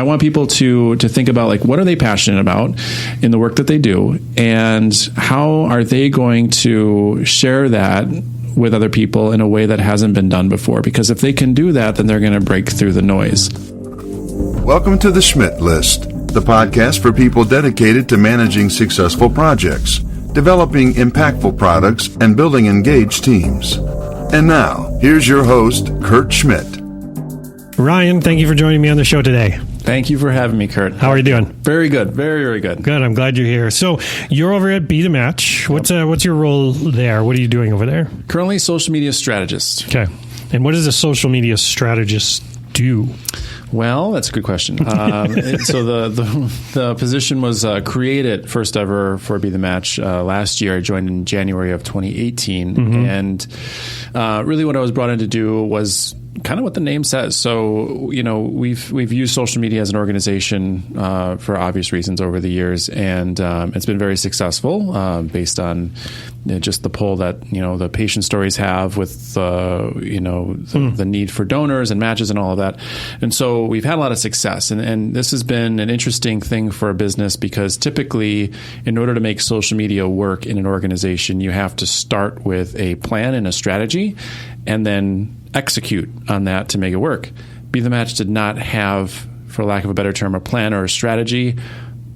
I want people to think about, like, what are they passionate about in the work that they do, and how are they going to share that with other people in a way that hasn't been done before? Because if they can do that, then they're going to break through the noise. Welcome to the Schmidt List, the podcast for people dedicated to managing successful projects, developing impactful products, and building engaged teams. And now, here's your host, Kurt Schmidt. Ryan, thank you for joining me on the show today. Thank you for having me, Kurt. How are you doing? Very good. Very, very good. Good. I'm glad you're here. So you're over at Be The Match. What's your role there? What are you doing over there? Currently, social media strategist. Okay. And what does a social media strategist do? Well, that's a good question. So the position was created first ever for Be The Match last year. I joined in January of 2018. Mm-hmm. And really what I was brought in to do was kind of what the name says. So, we've used social media as an organization for obvious reasons over the years, and it's been very successful based on just the pull that the patient stories have with the need for donors and matches and all of that. And so we've had a lot of success, and this has been an interesting thing for a business, because typically, in order to make social media work in an organization, you have to start with a plan and a strategy, and then execute on that to make it work. Be The Match did not have, for lack of a better term, a plan or a strategy,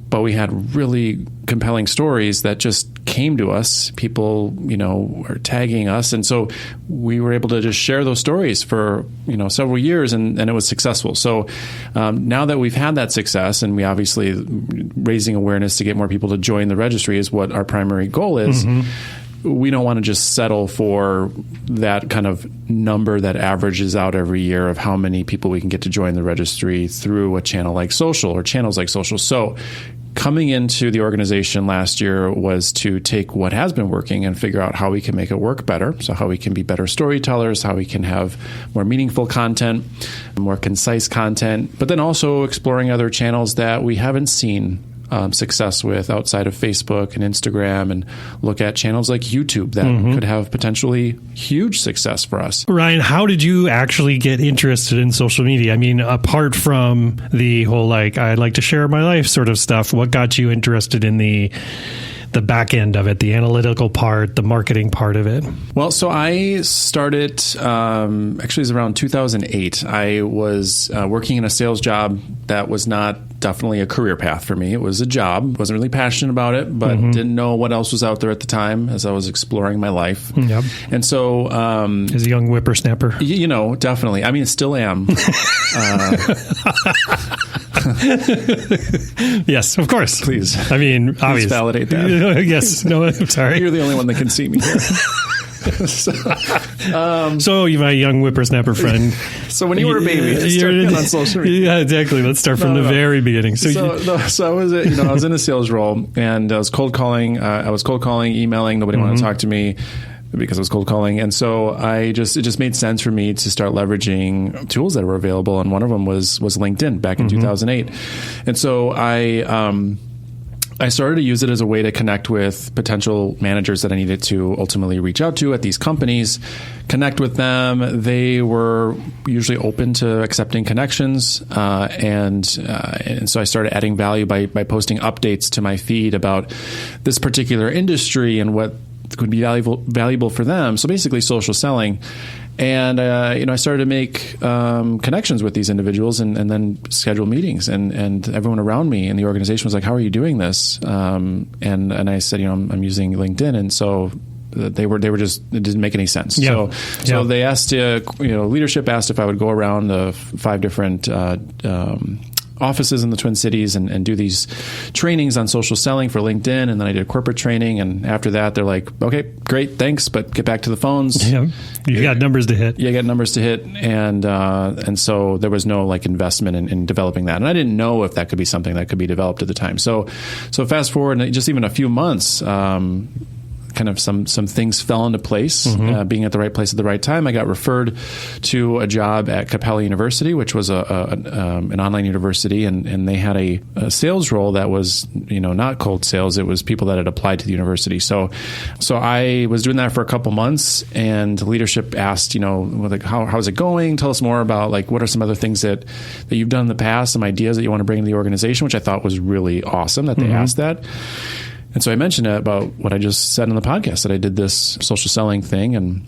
but we had really compelling stories that just came to us. People, were tagging us, and so we were able to just share those stories for several years, and it was successful. So now that we've had that success, and we obviously raising awareness to get more people to join the registry is what our primary goal is. Mm-hmm. We don't want to just settle for that kind of number that averages out every year of how many people we can get to join the registry through a channel like social or channels like social. So coming into the organization last year was to take what has been working and figure out how we can make it work better. So how we can be better storytellers, how we can have more meaningful content, more concise content, but then also exploring other channels that we haven't seen success with outside of Facebook and Instagram, and look at channels like YouTube that could have potentially huge success for us. Ryan, how did you actually get interested in social media? I mean, apart from the whole, I'd like to share my life sort of stuff, what got you interested in the back end of it, the analytical part, the marketing part of it? Well, so I started, actually it was around 2008. I was working in a sales job that was not definitely a career path for me. It was a job. Wasn't really passionate about it, but didn't know what else was out there at the time as I was exploring my life. Yep. And so... as a young whippersnapper. Definitely. I mean, still am. Yes, of course. Please. I mean, please validate that. Yes. No, I'm sorry. You're the only one that can see me here. So you're my young whippersnapper friend. So when you were a baby, started on social media. Yeah, exactly. Let's start from the very beginning. So I was, I was in a sales role, and I was cold calling. Emailing. Nobody wanted to talk to me because I was cold calling. And so it just made sense for me to start leveraging tools that were available. And one of them was LinkedIn back in 2008. And so I started to use it as a way to connect with potential managers that I needed to ultimately reach out to at these companies, connect with them. They were usually open to accepting connections. And so I started adding value by posting updates to my feed about this particular industry and what could be valuable for them. So basically social selling. And, I started to make connections with these individuals and then schedule meetings. And everyone around me in the organization was like, how are you doing this? And I said, I'm using LinkedIn. And so they were just, it didn't make any sense. Yeah. So they asked, leadership asked if I would go around the 5 different offices in the Twin Cities and do these trainings on social selling for LinkedIn. And then I did a corporate training. And after that, they're like, okay, great, thanks, but get back to the phones. Yeah. You got numbers to hit. Yeah, got numbers to hit. And so there was no investment in developing that. And I didn't know if that could be something that could be developed at the time. So fast forward, and just even a few months, kind of some things fell into place, being at the right place at the right time. I got referred to a job at Capella University, which was an online university, and they had a sales role that was, not cold sales. It was people that had applied to the university. So I was doing that for a couple months, and leadership asked, how's it going? Tell us more about what are some other things that you've done in the past, some ideas that you want to bring to the organization, which I thought was really awesome that they asked that. And so I mentioned about what I just said on the podcast, that I did this social selling thing, and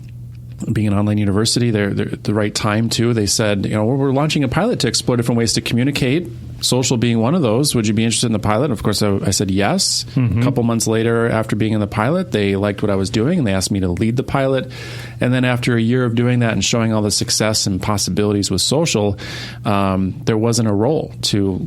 being an online university, they're the right time too. They said, we're launching a pilot to explore different ways to communicate, social being one of those. Would you be interested in the pilot? And of course, I said yes. A couple months later, after being in the pilot, they liked what I was doing, and they asked me to lead the pilot. And then after a year of doing that and showing all the success and possibilities with social, there wasn't a role to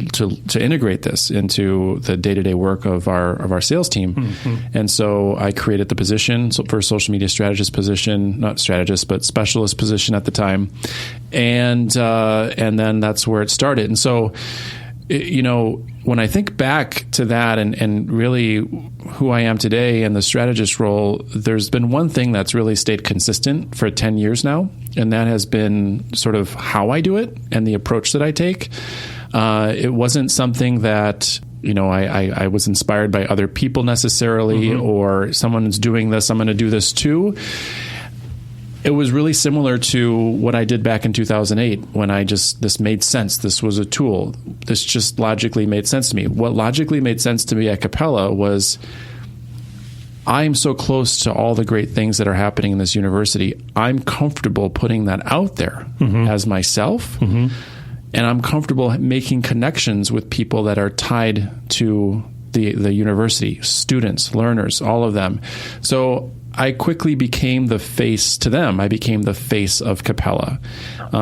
integrate this into the day-to-day work of our sales team. And so I created the position for social media strategist position, not strategist, but specialist position at the time. And then that's where it started. And so, when I think back to that and really who I am today and the strategist role, there's been one thing that's really stayed consistent for 10 years now, and that has been sort of how I do it and the approach that I take. It wasn't something that I was inspired by other people necessarily, or someone's doing this, I'm going to do this too. It was really similar to what I did back in 2008 when this made sense. This was a tool. This just logically made sense to me. What logically made sense to me at Capella was, I'm so close to all the great things that are happening in this university. I'm comfortable putting that out there as myself. And I'm comfortable making connections with people that are tied to the university, students, learners, all of them. So I quickly became the face to them. I became the face of Capella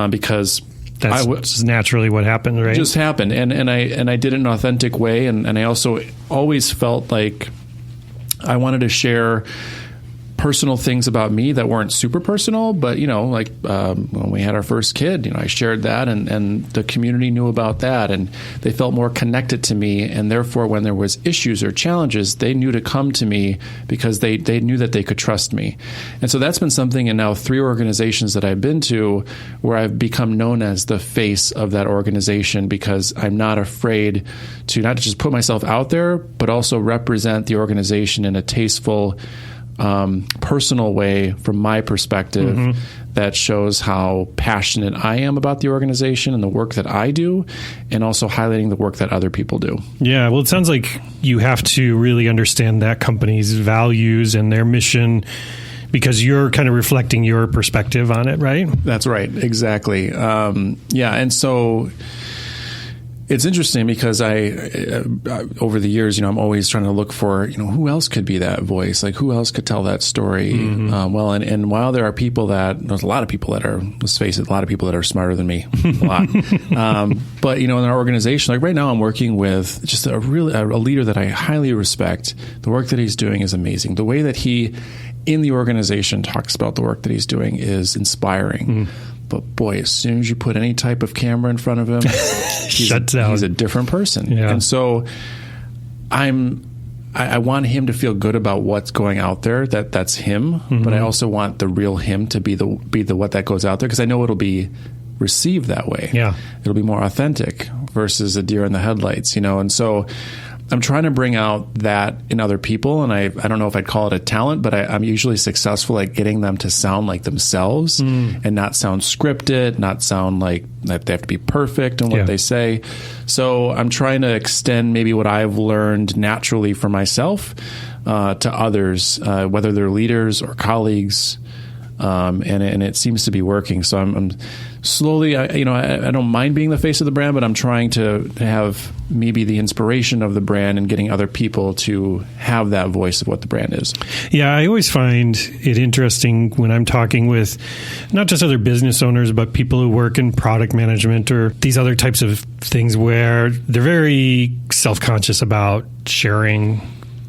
because that's just naturally what happened, right? It just happened, and I did it in an authentic way, and I also always felt like I wanted to share personal things about me that weren't super personal, but when we had our first kid, I shared that, and the community knew about that, and they felt more connected to me, and therefore when there was issues or challenges, they knew to come to me because they knew that they could trust me. And so that's been something in now 3 organizations that I've been to where I've become known as the face of that organization, because I'm not afraid to not just put myself out there, but also represent the organization in a tasteful, personal way from my perspective that shows how passionate I am about the organization and the work that I do, and also highlighting the work that other people do. Yeah, well, it sounds like you have to really understand that company's values and their mission, because you're kind of reflecting your perspective on it, right? That's right. Exactly. And so it's interesting because I over the years, I'm always trying to look for, who else could be that voice? Like, who else could tell that story? And while there are people there's a lot of people that are, let's face it, a lot of people that are smarter than me, a lot. But, in our organization, like right now I'm working with just a leader that I highly respect. The work that he's doing is amazing. The way that he in the organization talks about the work that he's doing is inspiring. But boy, as soon as you put any type of camera in front of him, he's a different person. Yeah. And so I want him to feel good about what's going out there, that's him. But I also want the real him to be the what that goes out there, because I know it'll be received that way. Yeah. It'll be more authentic versus a deer in the headlights, And so I'm trying to bring out that in other people, and I don't know if I'd call it a talent, but I'm usually successful at getting them to sound like themselves and not sound scripted, not sound like that they have to be perfect in what they say. So I'm trying to extend maybe what I've learned naturally for myself to others, whether they're leaders or colleagues. And it seems to be working. So I'm slowly, I don't mind being the face of the brand, but I'm trying to have maybe the inspiration of the brand and getting other people to have that voice of what the brand is. Yeah, I always find it interesting when I'm talking with not just other business owners, but people who work in product management or these other types of things where they're very self-conscious about sharing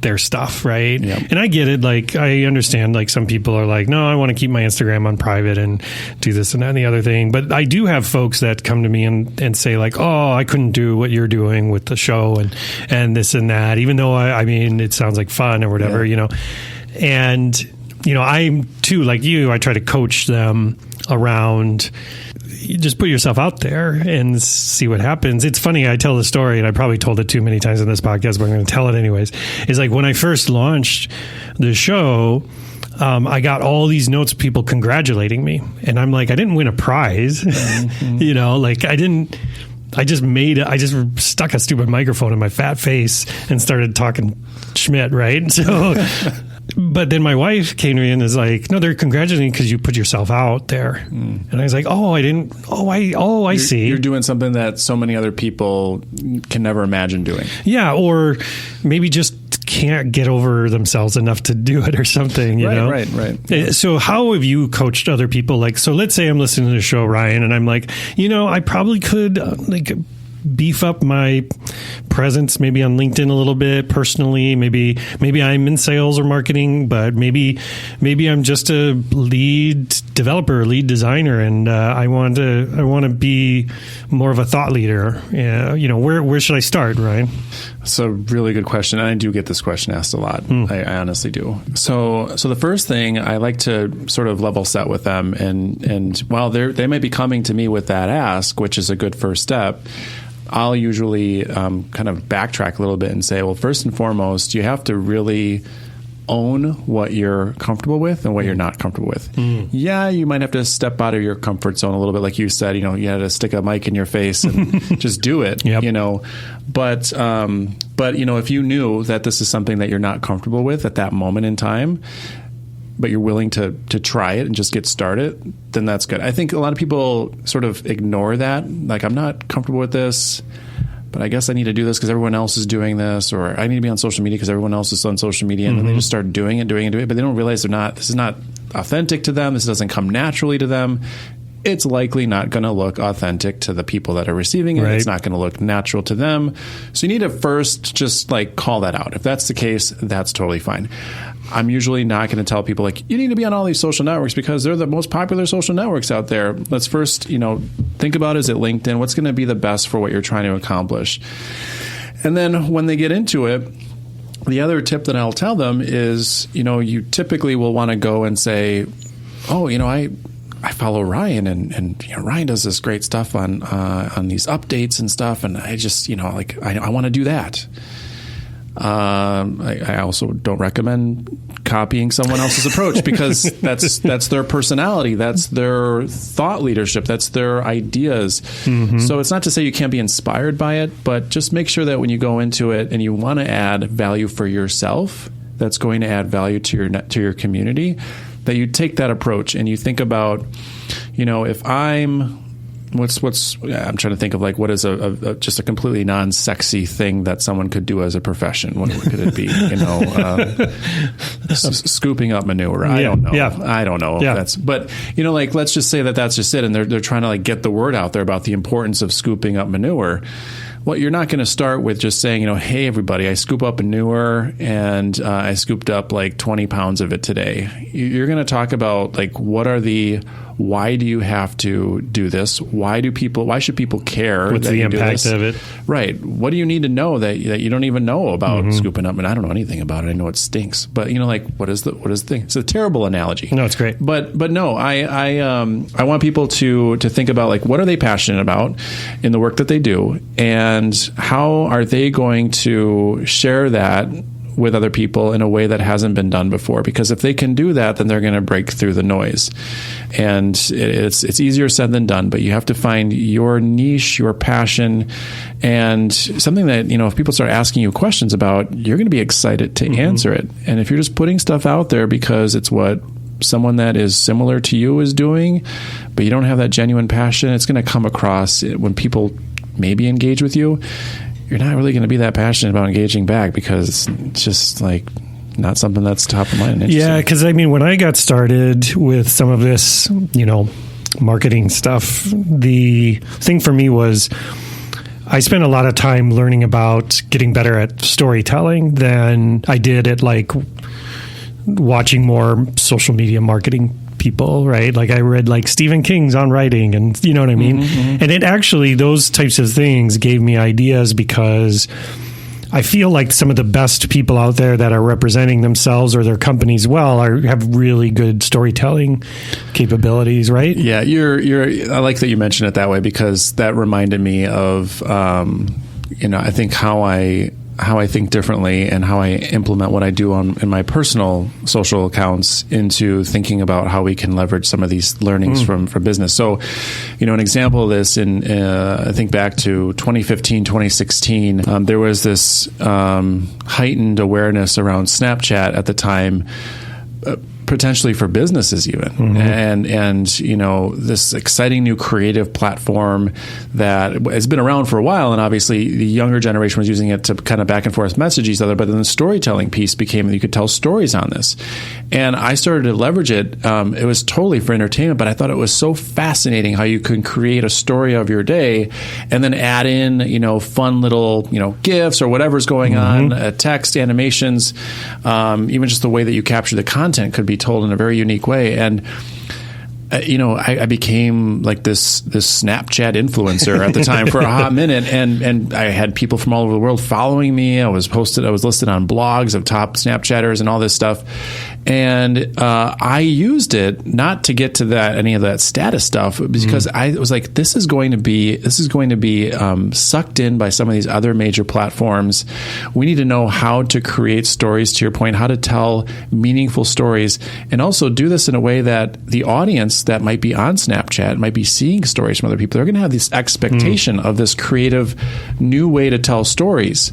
their stuff, right? Yep. And I get it. Like, I understand, like, some people are like, no, I want to keep my Instagram on private and do this and that and the other thing. But I do have folks that come to me and say, like, oh, I couldn't do what you're doing with the show and this and that, even though I mean, it sounds like fun or whatever, And, I'm too, like you, I try to coach them around, you just put yourself out there and see what happens. It's funny, I tell the story, and I probably told it too many times in this podcast, but I'm going to tell it anyways. It's like when I first launched the show, I got all these notes of people congratulating me. And I'm like, I didn't win a prize. Mm-hmm. I just stuck a stupid microphone in my fat face and started talking Schmidt, right? So, but then my wife came to me and is like, no, they're congratulating because you put yourself out there. And I was like, I see. You're doing something that so many other people can never imagine doing. Yeah. Or maybe just can't get over themselves enough to do it or something, you know? Right. Yeah. So how have you coached other people? Like, so let's say I'm listening to the show, Ryan, and I'm like, I probably could beef up my presence maybe on LinkedIn a little bit personally. Maybe I'm in sales or marketing, but maybe I'm just a lead developer, lead designer, and I want to be more of a thought leader. Where should I start, Ryan? It's a really good question. And I do get this question asked a lot. I honestly do. So the first thing, I like to sort of level set with them, and while they might be coming to me with that ask, which is a good first step, I'll usually kind of backtrack a little bit and say, well, first and foremost, you have to really own what you're comfortable with and what you're not comfortable with. Yeah, you might have to step out of your comfort zone a little bit. Like you said, you had to stick a mic in your face and just do it, Yep. But if you knew that this is something that you're not comfortable with at that moment in time, but you're willing to try it and just get started, then that's good. I think a lot of people sort of ignore that. Like, I'm not comfortable with this, but I guess I need to do this because everyone else is doing this, or I need to be on social media because everyone else is on social media, and then they just start doing it, but they don't realize this is not authentic to them. This doesn't come naturally to them. It's likely not going to look authentic to the people that are receiving it. Right. It's not going to look natural to them. So you need to first just call that out. If that's the case, that's totally fine. I'm usually not going to tell people you need to be on all these social networks because they're the most popular social networks out there. Let's first, think about, is it LinkedIn? What's going to be the best for what you're trying to accomplish? And then when they get into it, the other tip that I'll tell them is, you typically will want to go and say, oh, I follow Ryan and Ryan does this great stuff on these updates and stuff. And I just, I want to do that. I also don't recommend copying someone else's approach because that's their personality. That's their thought leadership. That's their ideas. Mm-hmm. So it's not to say you can't be inspired by it, but just make sure that when you go into it and you want to add value for yourself, that's going to add value to your community, that you take that approach and you think about, if I'm trying to think of what is just a completely non-sexy thing that someone could do as a profession. What could it be? Scooping up manure. I don't know. Yeah. I don't know. Yeah. But let's just say that's just it. And they're trying to get the word out there about the importance of scooping up manure. Well, you're not going to start with just saying, hey, everybody, I scoop up manure and I scooped up 20 pounds of it today. You're going to talk about why do you have to do this? Why should people care? What's the impact of it? Right. What do you need to know that you don't even know about scooping up? And I don't know anything about it. I know it stinks. But what is the thing? It's a terrible analogy. No, it's great. But no, I want people to think about what are they passionate about in the work that they do, and how are they going to share that with other people in a way that hasn't been done before. Because if they can do that, then they're going to break through the noise. And it's easier said than done, but you have to find your niche, your passion, and something that, if people start asking you questions about, you're going to be excited to answer it. And if you're just putting stuff out there because it's what someone that is similar to you is doing, but you don't have that genuine passion, it's going to come across when people maybe engage with you. You're not really going to be that passionate about engaging back because it's just not something that's top of mind. Yeah, because when I got started with some of this, marketing stuff, the thing for me was I spent a lot of time learning about getting better at storytelling than I did at watching more social media marketing people, right? I read Stephen King's on writing, and you know what I mean? And it actually, those types of things gave me ideas because I feel like some of the best people out there that are representing themselves or their companies well have really good storytelling capabilities, right? Yeah, I like that you mentioned it that way, because that reminded me of I think how I think differently and how I implement what I do in my personal social accounts into thinking about how we can leverage some of these learnings from business. So, an example of this I think back to 2015, 2016, there was this heightened awareness around Snapchat at the time, potentially for businesses even. And this exciting new creative platform that has been around for a while, and obviously the younger generation was using it to kind of back and forth message each other, but then the storytelling piece became that you could tell stories on this. And I started to leverage it. It was totally for entertainment, but I thought it was so fascinating how you can create a story of your day and then add in, fun little, GIFs or whatever's going on, text, animations, even just the way that you capture the content could be told in a very unique way. And I became like this Snapchat influencer at the time for a hot minute, and I had people from all over the world following me. I was listed on blogs of top Snapchatters and all this stuff. And I used it not to get to any of that status stuff, because I was like, this is going to be sucked in by some of these other major platforms. We need to know how to create stories, to your point, how to tell meaningful stories, and also do this in a way that the audience that might be on Snapchat might be seeing stories from other people. They're going to have this expectation of this creative new way to tell stories.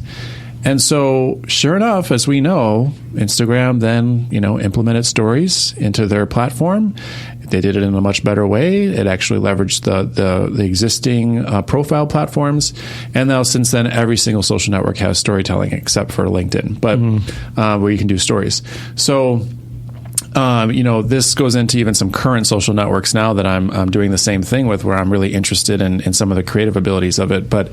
And so, sure enough, as we know, Instagram then, implemented stories into their platform. They did it in a much better way. It actually leveraged the existing profile platforms. And now, since then, every single social network has storytelling except for LinkedIn, but where you can do stories. So, this goes into even some current social networks now that I'm doing the same thing with, where I'm really interested in some of the creative abilities of it. But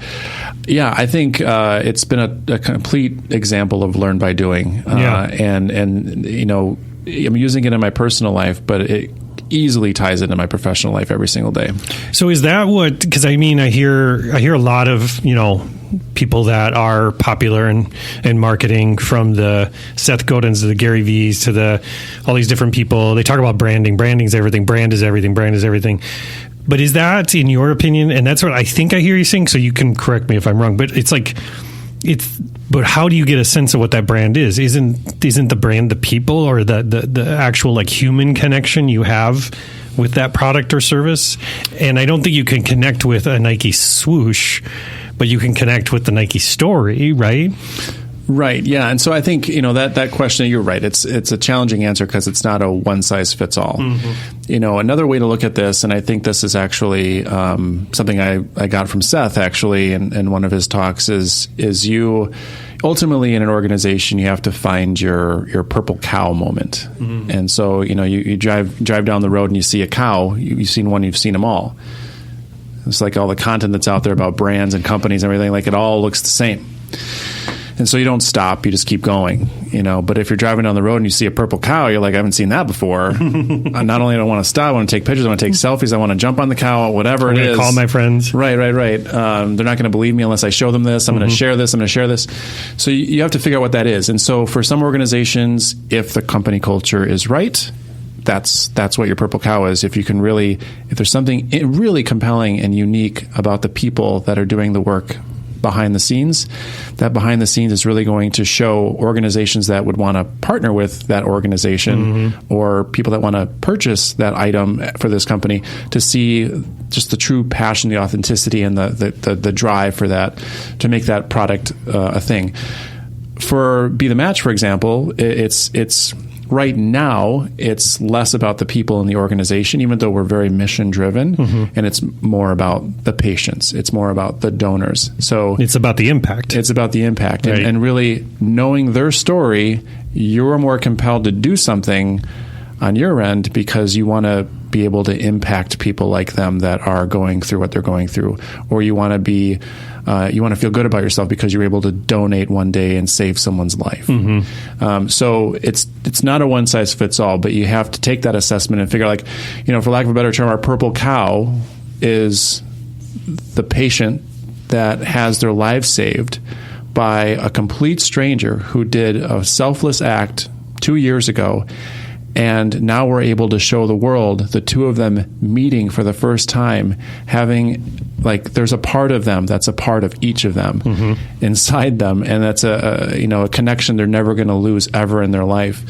yeah, I think it's been a complete example of learn by doing. And I'm using it in my personal life, but it easily ties into my professional life every single day. So is that because I hear a lot of, people that are popular in marketing, from the Seth Godins to the Gary V's to all these different people. They talk about branding. Branding's everything. Brand is everything. Brand is everything. But is that, in your opinion, and that's what I think I hear you saying, so you can correct me if I'm wrong, but but how do you get a sense of what that brand is? Isn't the brand the people, or the actual like human connection you have with that product or service? And I don't think you can connect with a Nike swoosh, but you can connect with the Nike story, right? Right. Yeah. And so I think, that question, you're right. It's a challenging answer because it's not a one size fits all. Another way to look at this, and I think this is actually something I got from Seth actually in one of his talks, is you ultimately in an organization, you have to find your purple cow moment. And so, you drive down the road and you see a cow, you've seen one, you've seen them all. It's like all the content that's out there about brands and companies and everything, like it all looks the same. And so you don't stop, you just keep going, But if you're driving down the road and you see a purple cow, you're like, I haven't seen that before. Not only do I want to stop, I want to take pictures, I want to take selfies, I want to jump on the cow, whatever it is. Call my friends. Right. They're not going to believe me unless I show them this. I'm going to share this. I'm going to share this. So you have to figure out what that is. And so for some organizations, if the company culture is right, that's what your purple cow is. If there's something really compelling and unique about the people that are doing the work behind the scenes, that behind the scenes is really going to show organizations that would want to partner with that organization or people that want to purchase that item for this company, to see just the true passion, the authenticity, and the drive for that, to make that product a thing. For Be the Match, for example, it's right now, it's less about the people in the organization, even though we're very mission driven, and it's more about the patients. It's more about the donors. So it's about the impact. Right. And really knowing their story, you're more compelled to do something on your end because you want to be able to impact people like them that are going through what they're going through, or you want to feel good about yourself because you're able to donate one day and save someone's life. So it's not a one size fits all, but you have to take that assessment and figure, for lack of a better term, our purple cow is the patient that has their lives saved by a complete stranger who did a selfless act 2 years ago. And now we're able to show the world the two of them meeting for the first time, having there's a part of them that's a part of each of them inside them. And that's a connection they're never going to lose ever in their life.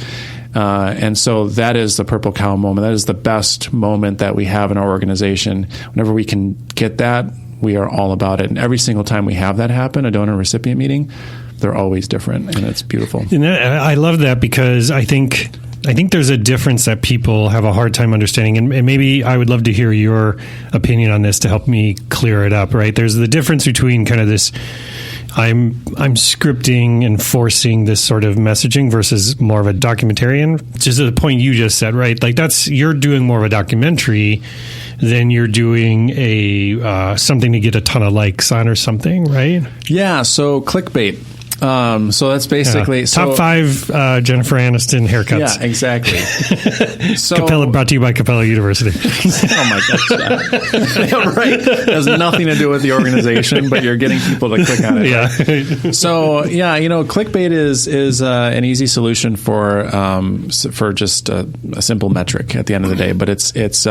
And so that is the Purple Cow moment. That is the best moment that we have in our organization. Whenever we can get that, we are all about it. And every single time we have that happen, a donor recipient meeting, they're always different, and it's beautiful. And I love that, because I think there's a difference that people have a hard time understanding, and maybe I would love to hear your opinion on this to help me clear it up, right? There's the difference between kind of this, I'm scripting and forcing this sort of messaging versus more of a documentarian, just at the point you just said, right? Like you're doing more of a documentary than you're doing a something to get a ton of likes on or something, right? Yeah, so clickbait. So that's basically top 5 Jennifer Aniston haircuts. Yeah, exactly. So Capella, brought to you by Capella University. Oh my gosh! Yeah, right. It has nothing to do with the organization, but you're getting people to click on it. Yeah. Right? So clickbait is an easy solution for just a simple metric at the end of the day, but it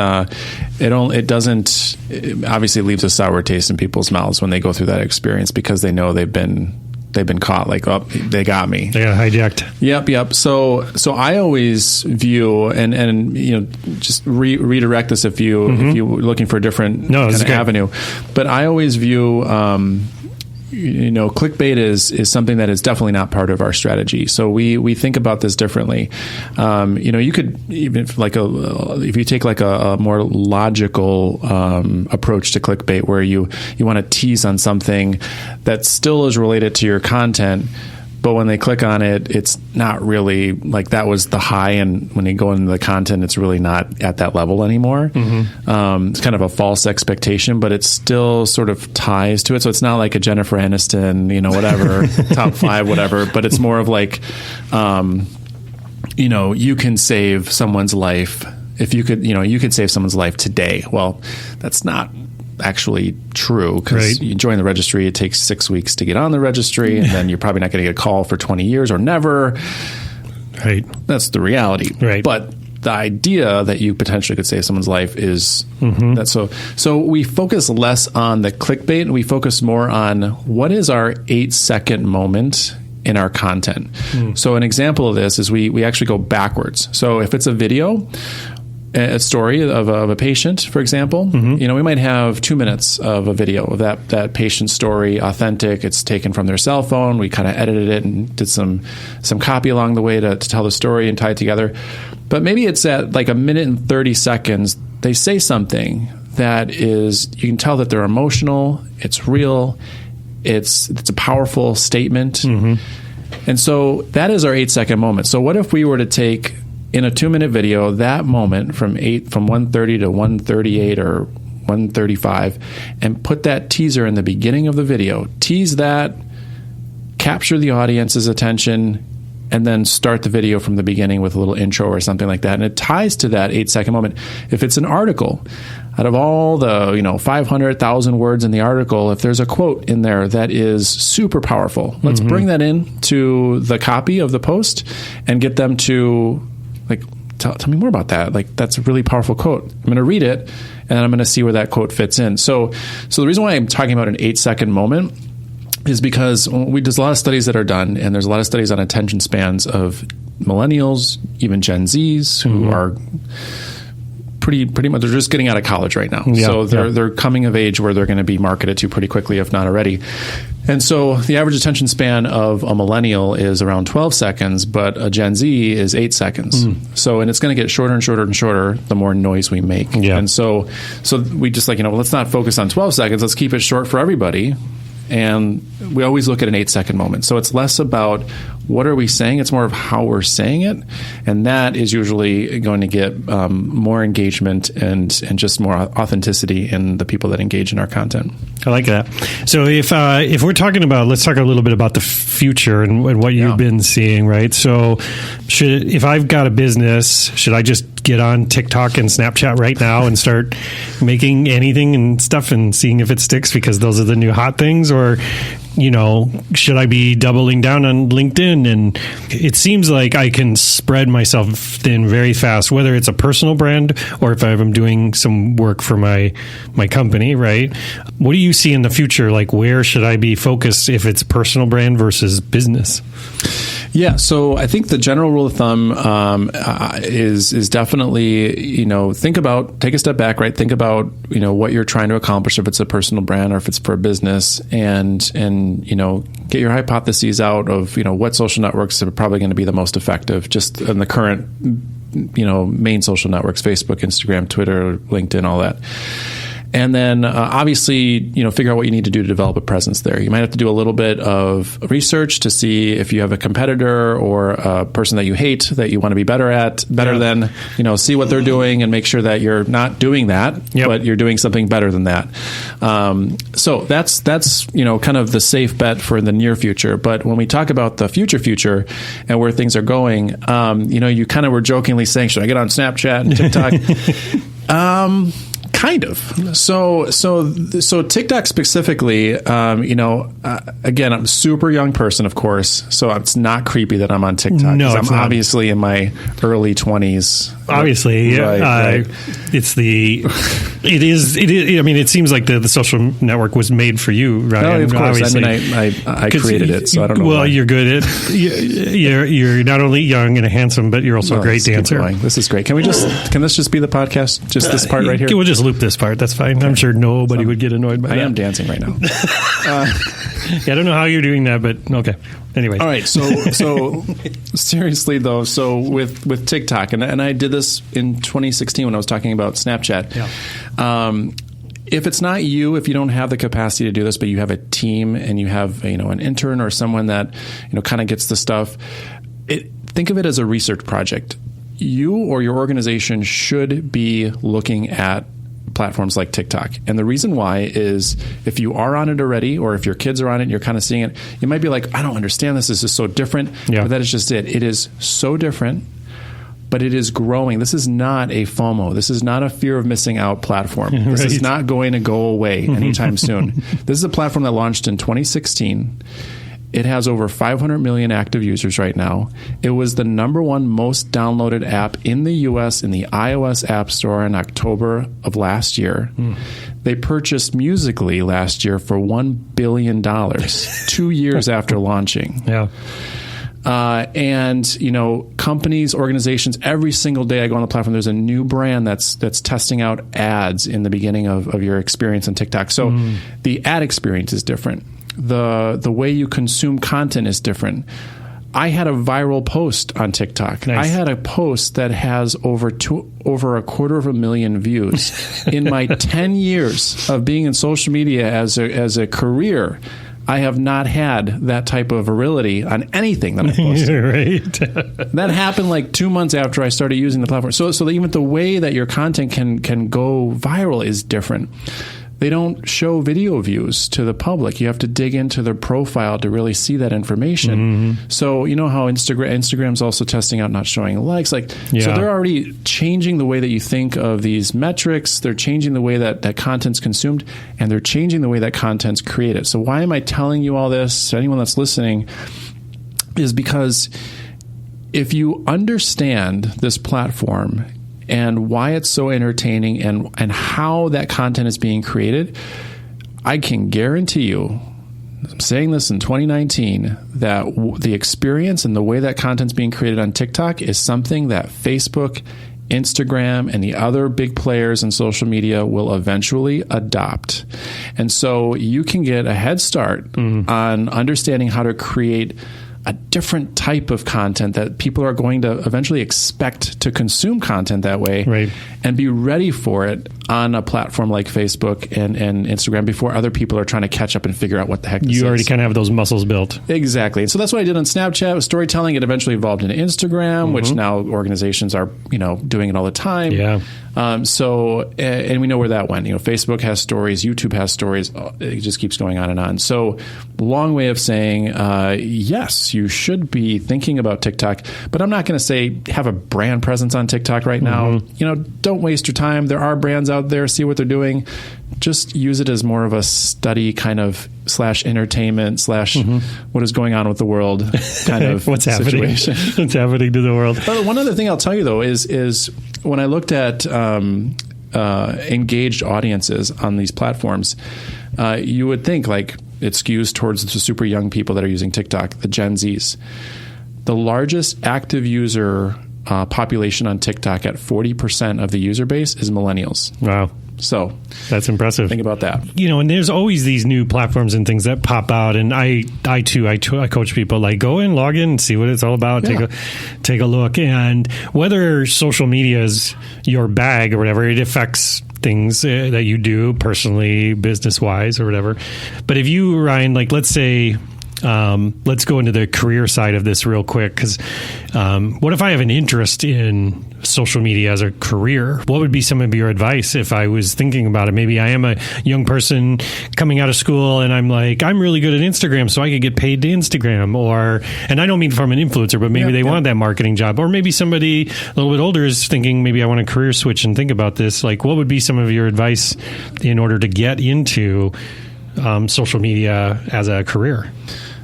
obviously leaves a sour taste in people's mouths when they go through that experience, because they know they've been caught, they got me. They got hijacked. Yep. So I always view, and just redirect this if you're looking for a different kind of avenue. But I always view, clickbait is something that is definitely not part of our strategy. So we think about this differently. You could even if you take a more logical approach to clickbait, where you want to tease on something that still is related to your content, but when they click on it, it's not really that was the high, and when they go into the content, it's really not at that level anymore. It's kind of a false expectation, but it still sort of ties to it. So it's not like a Jennifer Aniston, whatever, top 5, whatever, but it's more of you can save someone's life. If you could save someone's life today. Well, that's not actually true, because you join the registry, it takes 6 weeks to get on the registry, and then you're probably not going to get a call for 20 years or never. Right. That's the reality. Right. But the idea that you potentially could save someone's life is that. So we focus less on the clickbait, and we focus more on what is our 8-second moment in our content. So an example of this is we actually go backwards. So if it's a video, a story of a patient, for example, we might have 2 minutes of a video of that patient's story, authentic. It's taken from their cell phone. We kind of edited it and did some copy along the way to tell the story and tie it together. But maybe it's at 1 minute and 30 seconds, they say something that is, you can tell that they're emotional, it's real, it's a powerful statement. And so that is our 8-second moment. So what if we were to take, in a 2-minute video, that moment from 1:30 to 1:38 or 1:35, and put that teaser in the beginning of the video, tease that, capture the audience's attention, and then start the video from the beginning with a little intro or something like that. And it ties to that 8-second moment. If it's an article, out of all the 500,000 words in the article, if there's a quote in there that is super powerful, let's bring that in to the copy of the post and get them to tell me more about that. That's a really powerful quote. I'm going to read it, and I'm going to see where that quote fits in. So the reason why I'm talking about an 8-second moment is because there's a lot of studies that are done, and there's a lot of studies on attention spans of millennials, even Gen Zs, who are pretty much, they're just getting out of college right now. So they're coming of age where they're going to be marketed to pretty quickly, if not already. And so the average attention span of a millennial is around 12 seconds, but a Gen Z is 8 seconds. And it's going to get shorter and shorter and shorter the more noise we make. And so we just let's not focus on 12 seconds. Let's keep it short for everybody. And we always look at an 8-second moment. So it's less about what are we saying, it's more of how we're saying it. And that is usually going to get more engagement and just more authenticity in the people that engage in our content. I like that. So if we're talking about, let's talk a little bit about the future and what you've been seeing, right? So if I've got a business, should I just get on TikTok and Snapchat right now and start making anything and stuff and seeing if it sticks because those are the new hot things? Or should I be doubling down on LinkedIn? And it seems like I can spread myself thin very fast, whether it's a personal brand or if I'm doing some work for my company, right? What do you see in the future? Like, where should I be focused if it's personal brand versus business? Yeah, so I think the general rule of thumb is definitely, take a step back, right? Think about, what you're trying to accomplish, if it's a personal brand or if it's for a business, and get your hypotheses out of, what social networks are probably going to be the most effective just in the current, main social networks, Facebook, Instagram, Twitter, LinkedIn, all that. And then obviously, figure out what you need to do to develop a presence there. You might have to do a little bit of research to see if you have a competitor or a person that you hate that you want to be better than, see what they're doing and make sure that you're not doing that, but you're doing something better than that. So that's kind of the safe bet for the near future. But when we talk about the future and where things are going, you kind of were jokingly saying, should I get on Snapchat and TikTok? Kind of. So TikTok specifically, again, I'm a super young person, of course, so it's not creepy that I'm on TikTok. No, I'm obviously in my early 20s. Obviously, yeah. Right. It is. I mean, it seems like the social network was made for you, right? Oh, of course. Obviously. I created it, so I don't know. Well, why. You're good at. You're not only young and handsome, but you're also a great dancer. This is great. Can this just be the podcast? Just this part right here? We'll just loop this part. That's fine. Okay. I'm sure nobody would get annoyed by that. I am dancing right now. I don't know how you're doing that, but okay. Anyway. All right. So seriously though, so with TikTok, and I did this in 2016 when I was talking about Snapchat. Yeah. If it's not you, if you don't have the capacity to do this, but you have a team and you have an intern or someone that kind of gets the stuff, think of it as a research project. You or your organization should be looking at platforms like TikTok. And the reason why is if you are on it already, or if your kids are on it and you're kind of seeing it, you might be like, I don't understand this. This is so different. Yeah. But that is just it. It is so different, but it is growing. This is not a FOMO. This is not a fear of missing out platform. This is not going to go away anytime soon. This is a platform that launched in 2016. It has over 500 million active users right now. It was the #1 most downloaded app in the U.S. in the iOS App Store in October of last year. They purchased Musical.ly last year for $1 billion, 2 years after launching. Yeah. And companies, organizations, every single day I go on the platform, there's a new brand that's testing out ads in the beginning of your experience on TikTok. So the ad experience is different. The way you consume content is different. I had a viral post on TikTok. Nice. I had a post that has over 250,000 views. In my 10 years of being in social media as a career, I have not had that type of virility on anything that I posted. Right. That happened like 2 months after I started using the platform. So even the way that your content can go viral is different. They don't show video views to the public. You have to dig into their profile to really see that information. So you know how Instagram's also testing out not showing likes. So they're already changing the way that you think of these metrics. They're changing the way that content's consumed, and they're changing the way that content's created. So why am I telling you all this to anyone that's listening is because if you understand this platform and why it's so entertaining and how that content is being created, I can guarantee you, I'm saying this in 2019, that the experience and the way that content's being created on TikTok is something that Facebook, Instagram, and the other big players in social media will eventually adopt. And so you can get a head start on understanding how to create a different type of content that people are going to eventually expect to consume content that way, right, and be ready for it on a platform like Facebook and Instagram before other people are trying to catch up and figure out what the heck this is. You already kind of have those muscles built. Exactly. And so that's what I did on Snapchat with storytelling. It eventually evolved into Instagram, which now organizations are, doing it all the time. Yeah. So we know where that went. Facebook has stories, YouTube has stories. It just keeps going on and on. So long way of saying, yes, you should be thinking about TikTok, but I'm not going to say have a brand presence on TikTok right now. Don't waste your time. There are brands out out there, see what they're doing. Just use it as more of a study kind of / entertainment / what is going on with the world kind of what's situation. What's happening to the world. But one other thing I'll tell you, though, is when I looked at engaged audiences on these platforms, you would think like it skews towards the super young people that are using TikTok, the Gen Zs. The largest active user population on TikTok at 40% of the user base is millennials. Wow. So that's impressive. Think about that. And there's always these new platforms and things that pop out. And I coach people like go in, log in, and see what it's all about. Yeah. Take a look. And whether social media is your bag or whatever, it affects things that you do personally, business wise or whatever. But if you, Ryan, like let's say, let's go into the career side of this real quick. Because what if I have an interest in social media as a career? What would be some of your advice if I was thinking about it? Maybe I am a young person coming out of school and I'm like, I'm really good at Instagram, so I could get paid to Instagram. And I don't mean from an influencer, but maybe they want that marketing job. Or maybe somebody a little bit older is thinking, maybe I want a career switch and think about this. Like, what would be some of your advice in order to get into social media as a career?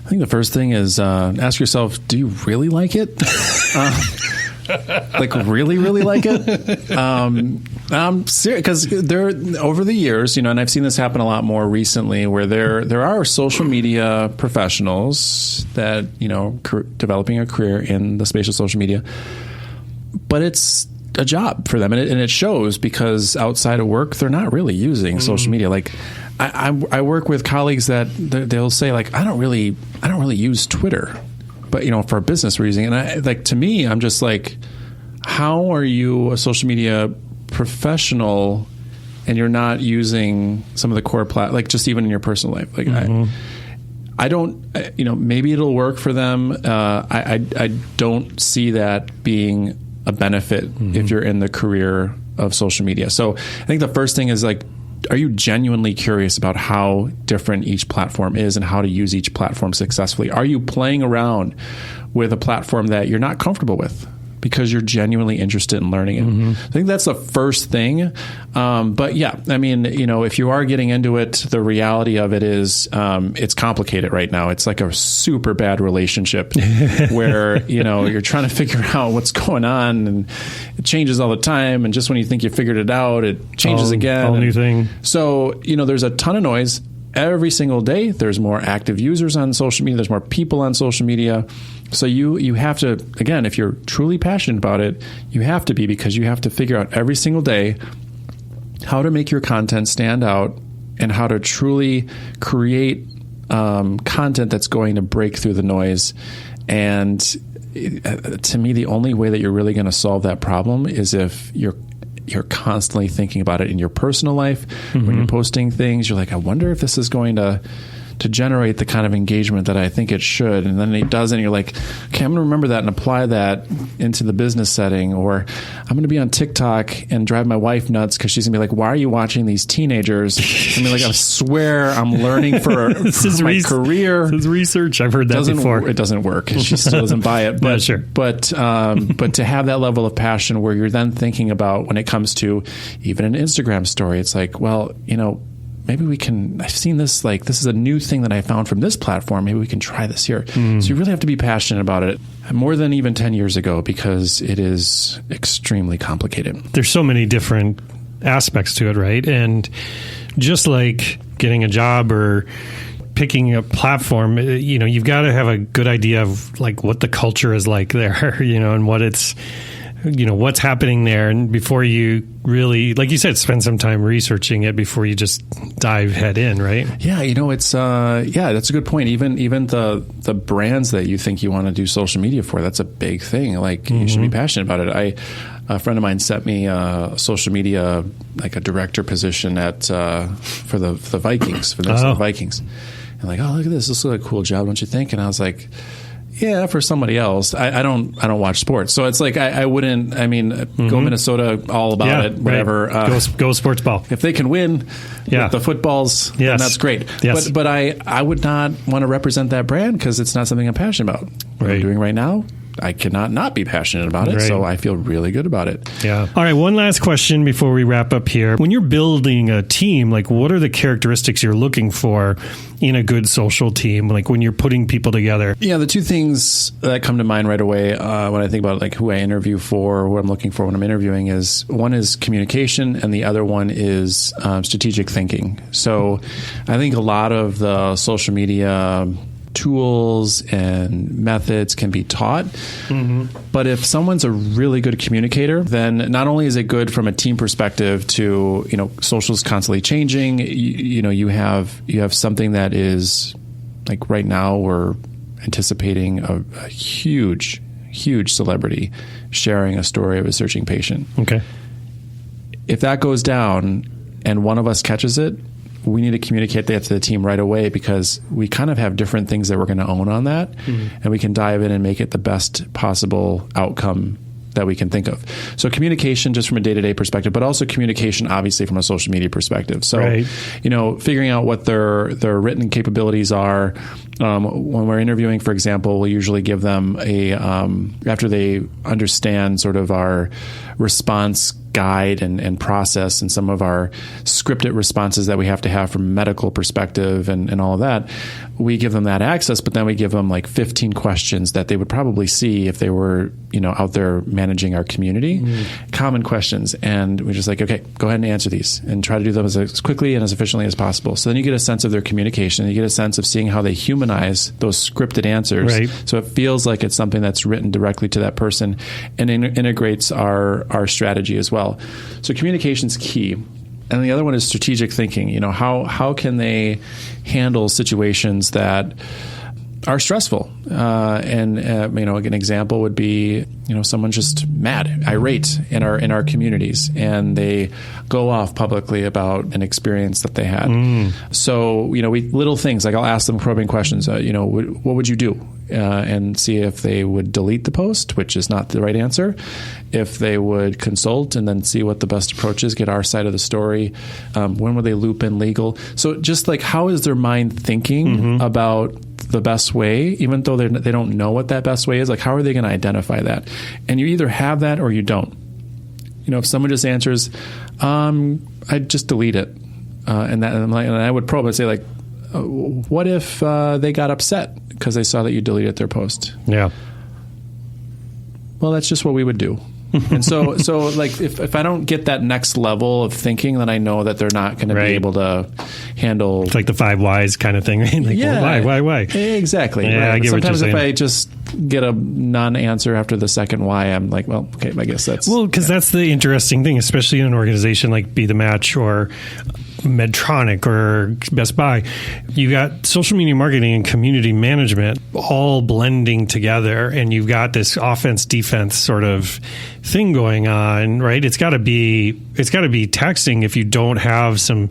I think the first thing is ask yourself, do you really like it? Like really, really like it? I'm serious, because there over the years, and I've seen this happen a lot more recently, where there are social media professionals that developing a career in the space of social media, but it's a job for them, and it shows, because outside of work, they're not really using social media. Like I work with colleagues that they'll say like, I don't really use Twitter, but for business we're using it. And to me, I'm just like, how are you a social media professional and you're not using some of the core like just even in your personal life? Like I don't, maybe it'll work for them. I don't see that being a benefit if you're in the career of social media. So I think the first thing is like, are you genuinely curious about how different each platform is and how to use each platform successfully? Are you playing around with a platform that you're not comfortable with because you're genuinely interested in learning it? I think that's the first thing. But yeah, I mean, if you are getting into it, the reality of it is it's complicated right now. It's like a super bad relationship where, you're trying to figure out what's going on, and it changes all the time. And just when you think you figured it out, it changes again. Whole new thing. So, there's a ton of noise every single day. There's more active users on social media. There's more people on social media. So you have to, again, if you're truly passionate about it, you have to be, because you have to figure out every single day how to make your content stand out and how to truly create content that's going to break through the noise. And to me, the only way that you're really going to solve that problem is if you're constantly thinking about it in your personal life. When you're posting things, you're like, I wonder if this is going to generate the kind of engagement that I think it should. And then it doesn't. You're like, okay, I'm going to remember that and apply that into the business setting. Or I'm going to be on TikTok and drive my wife nuts because she's going to be like, why are you watching these teenagers? I mean, like, I swear I'm learning for my career. This is research. I've heard that before. It doesn't work. She still doesn't buy it. But, yeah, sure. But to have that level of passion where you're then thinking about, when it comes to even an Instagram story, it's like, well, maybe I've seen this, like, this is a new thing that I found from this platform. Maybe we can try this here. So you really have to be passionate about it more than even 10 years ago, because it is extremely complicated. There's so many different aspects to it, right? And just like getting a job or picking a platform, you've got to have a good idea of like what the culture is like there, and what it's, what's happening there. And before you really, like you said, spend some time researching it before you just dive head in, right? Yeah. It's, that's a good point. Even the brands that you think you want to do social media for, that's a big thing. Like, you should be passionate about it. A friend of mine sent me social media, like a director position for the Vikings, for the Vikings. And like, oh, look at this. This looks like a cool job, don't you think? And I was like, yeah, for somebody else. I don't watch sports, so it's like I wouldn't. I mean, go Minnesota, all about it, whatever. Right. Go sports ball. If they can win, the footballs, then that's great. Yes. But I would not want to represent that brand because it's not something I'm passionate about. What I'm doing right now, I cannot not be passionate about it. Right. So I feel really good about it. Yeah. All right. One last question before we wrap up here. When you're building a team, like what are the characteristics you're looking for in a good social team? Like when you're putting people together? Yeah. The two things that come to mind right away when I think about like who I interview for, what I'm looking for when I'm interviewing is one is communication and the other one is strategic thinking. So I think a lot of the social media tools and methods can be taught. But if someone's a really good communicator, then not only is it good from a team perspective to, social is constantly changing. You have something that is like right now we're anticipating a huge celebrity sharing a story of a searching patient. Okay. If that goes down and one of us catches it, we need to communicate that to the team right away because we kind of have different things that we're going to own on that, and we can dive in and make it the best possible outcome that we can think of. So communication just from a day-to-day perspective, but also communication obviously from a social media perspective. So, right. Figuring out what their written capabilities are. When we're interviewing, for example, we usually give them after they understand sort of our response guide and process and some of our scripted responses that we have to have from a medical perspective and all of that, we give them that access, but then we give them like 15 questions that they would probably see if they were, out there managing our community, common questions. And we're just like, okay, go ahead and answer these and try to do them as quickly and as efficiently as possible. So then you get a sense of their communication. You get a sense of seeing how they humanize those scripted answers. Right. So it feels like it's something that's written directly to that person and integrates our strategy as well. So communication's key. And the other one is strategic thinking. How can they handle situations that are stressful? An example would be, someone's just mad, irate in our communities, and they go off publicly about an experience that they had. So, little things like I'll ask them probing questions. What would you do? And see if they would delete the post, which is not the right answer. If they would consult and then see what the best approach is, get our side of the story. When would they loop in legal? So just like how is their mind thinking about the best way, even though they don't know what that best way is? Like how are they going to identify that? And you either have that or you don't. If someone just answers, I'd just delete it. And I would probably say like, what if they got upset because they saw that you deleted their post? Yeah. Well, that's just what we would do. And so like if I don't get that next level of thinking, then I know that they're not going to be able to handle. It's like the 5 whys kind of thing, right? Like, well, why? Exactly. Yeah, right? I get Sometimes what you're if saying. I just get a non-answer after the second why, I'm like, well, okay, I guess that's... Well, because that's the interesting thing, especially in an organization like Be The Match or Medtronic or Best Buy. You got social media marketing and community management all blending together, and you've got this offense defense sort of thing going on, right? It's got to be taxing if you don't have some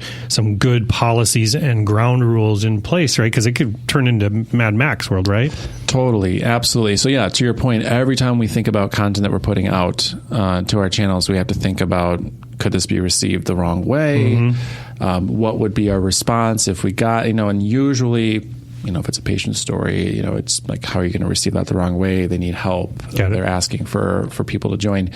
good policies and ground rules in place, right? Because it could turn into Mad Max world, right? Totally, absolutely. So yeah, to your point, every time we think about content that we're putting out to our channels, we have to think about, could this be received the wrong way? What would be our response if we got, and usually, if it's a patient story, it's like, how are you going to receive that the wrong way? They need help. They're asking for people to join.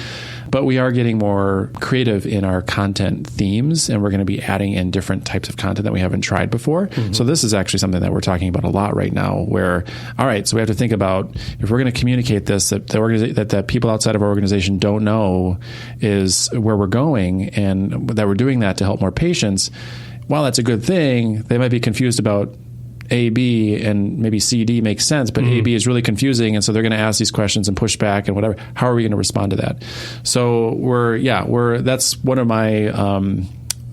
But we are getting more creative in our content themes, and we're going to be adding in different types of content that we haven't tried before. So this is actually something that we're talking about a lot right now, where, all right, so we have to think about, if we're going to communicate this, that the people outside of our organization don't know is where we're going, and that we're doing that to help more patients. While that's a good thing, they might be confused about A, B, and maybe C, D makes sense, but A, B is really confusing, and so they're going to ask these questions and push back and whatever. How are we going to respond to that? So that's one of my,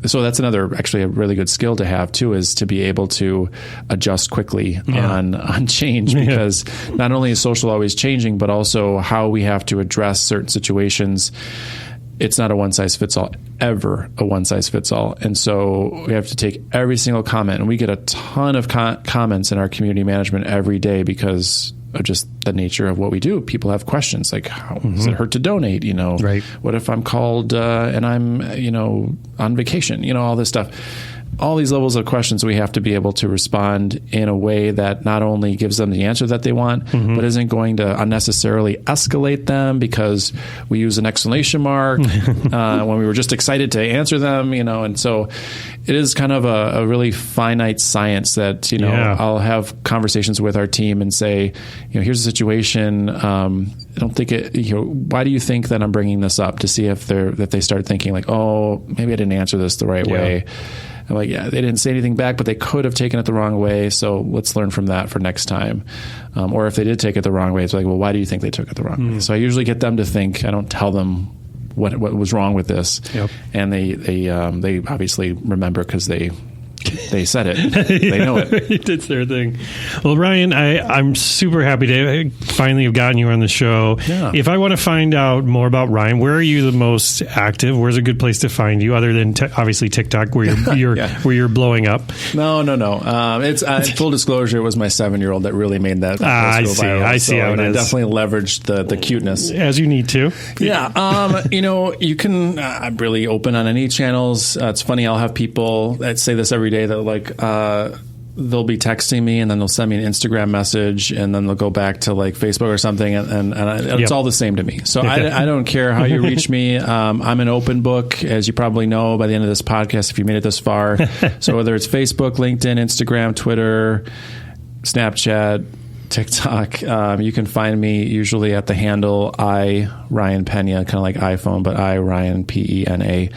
so that's another, actually a really good skill to have too, is to be able to adjust quickly on change, because not only is social always changing, but also how we have to address certain situations. It's not a one-size-fits-all, ever a one-size-fits-all. And so we have to take every single comment, and we get a ton of comments in our community management every day because of just the nature of what we do. People have questions like, how does it hurt to donate? Right. What if I'm called and I'm, on vacation, all this stuff. all these levels of questions. We have to be able to respond in a way that not only gives them the answer that they want, but isn't going to unnecessarily escalate them because we use an exclamation mark when we were just excited to answer them, and so it is kind of a really finite science that, I'll have conversations with our team and say, here's the situation. I don't think why do you think that I'm bringing this up, to see if they start thinking like, oh, maybe I didn't answer this the right way. I'm like, they didn't say anything back, but they could have taken it the wrong way. So let's learn from that for next time. Or if they did take it the wrong way, it's like, well, why do you think they took it the wrong way? So I usually get them to think. I don't tell them what was wrong with this. Yep. And they obviously remember because they said it. They know it. It's their thing. Well, Ryan, I'm super happy to finally have gotten you on the show. Yeah. If I want to find out more about Ryan, where are you the most active? Where's a good place to find you, other than obviously TikTok, where you're where you're blowing up? No. It's full disclosure. It was my 7-year-old that really made that. I see. Viral. I see how it is. I definitely leveraged the cuteness, as you need to. Yeah. You can. I'm really open on any channels. It's funny. I'll have people that say this every day, that they'll be texting me and then they'll send me an Instagram message and then they'll go back to like Facebook or something and it's all the same to me. So I don't care how you reach me. I'm an open book, as you probably know by the end of this podcast if you made it this far. So whether it's Facebook, LinkedIn, Instagram, Twitter, Snapchat, TikTok, you can find me usually at the handle Ryan Pena, kind of like iPhone, but Ryan Pena.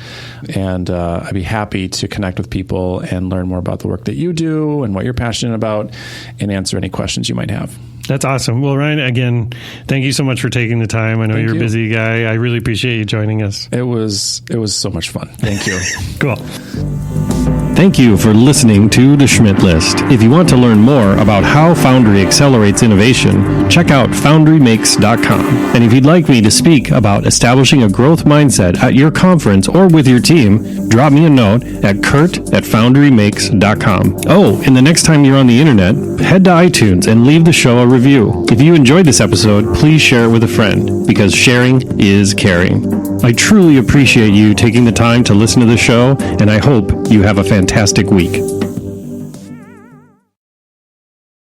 And I'd be happy to connect with people and learn more about the work that you do and what you're passionate about and answer any questions you might have. That's awesome. Well, Ryan, again, thank you so much for taking the time. I know you're a busy guy. I really appreciate you joining us. It was so much fun. Thank you. Cool. Thank you for listening to The Schmidt List. If you want to learn more about how Foundry accelerates innovation, check out foundrymakes.com. And if you'd like me to speak about establishing a growth mindset at your conference or with your team, drop me a note at kurt@foundrymakes.com. Oh, and the next time you're on the internet, head to iTunes and leave the show a review. If you enjoyed this episode, please share it with a friend, because sharing is caring. I truly appreciate you taking the time to listen to the show, and I hope you have a fantastic week.